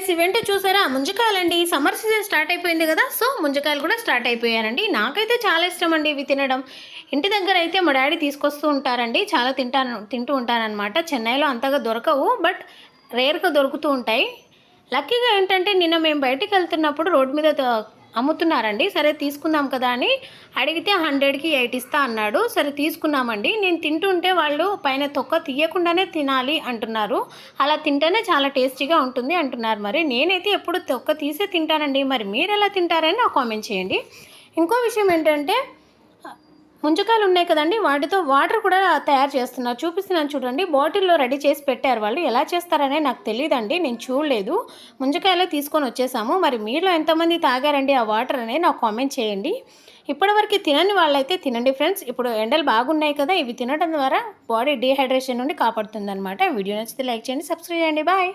Guys ఇవేంటో చూసారా ముంజకాయలండి. Summer season start అయిపోయింది కదా, సో ముంజకాయలు కూడా స్టార్ట్ అయిపోయారండి. నాకైతే చాలా ఇష్టం అండి ఇవి తినడం. ఇంటి దగ్గర అయితే మా డాడీ తీసుకొస్తూ ఉంటారండి, చాలా తింటూ ఉంటానన్నమాట. చెన్నైలో అంతగా దొరకవు, బట్ రేర్గా దొరుకుతూ ఉంటాయి. లక్కీగా ఏంటంటే నిన్న మేము బయటికి వెళ్తున్నప్పుడు రోడ్డు మీద అమ్ముతున్నారండి. సరే తీసుకుందాం కదా అని అడిగితే 100కి 8 ఇస్తా అన్నాడు. సరే తీసుకున్నామండి. నేను తింటుంటే వాళ్ళు పైన తొక్క తీయకుండానే తినాలి అంటున్నారు. అలా తింటేనే చాలా టేస్టీగా ఉంటుంది అంటున్నారు. మరి నేనైతే ఎప్పుడు తొక్క తీసే తింటానండి. మరి మీరు ఎలా తింటారని నాకు కామెంట్ చేయండి. ఇంకో విషయం ఏంటంటే ముంజకాయలు ఉన్నాయి కదండి, వాటితో వాటర్ కూడా తయారు చేస్తున్నారు. చూపిస్తున్నాను చూడండి. బాటిల్లో రెడీ చేసి పెట్టారు వాళ్ళు. ఎలా చేస్తారనే నాకు తెలియదండి, నేను చూడలేదు. ముంజకాయలే తీసుకొని వచ్చేసాము. మరి మీలో ఎంతమంది తాగారండి ఆ వాటర్ అనేది నాకు కామెంట్ చేయండి. ఇప్పటివరకు తినని వాళ్ళైతే తినండి ఫ్రెండ్స్. ఇప్పుడు ఎండలు బాగున్నాయి కదా, ఇవి తినడం ద్వారా బాడీ డీహైడ్రేషన్ నుండి కాపాడుతుంది అనమాట. వీడియో నచ్చితే లైక్ చేయండి, సబ్స్క్రైబ్ చేయండి. బాయ్.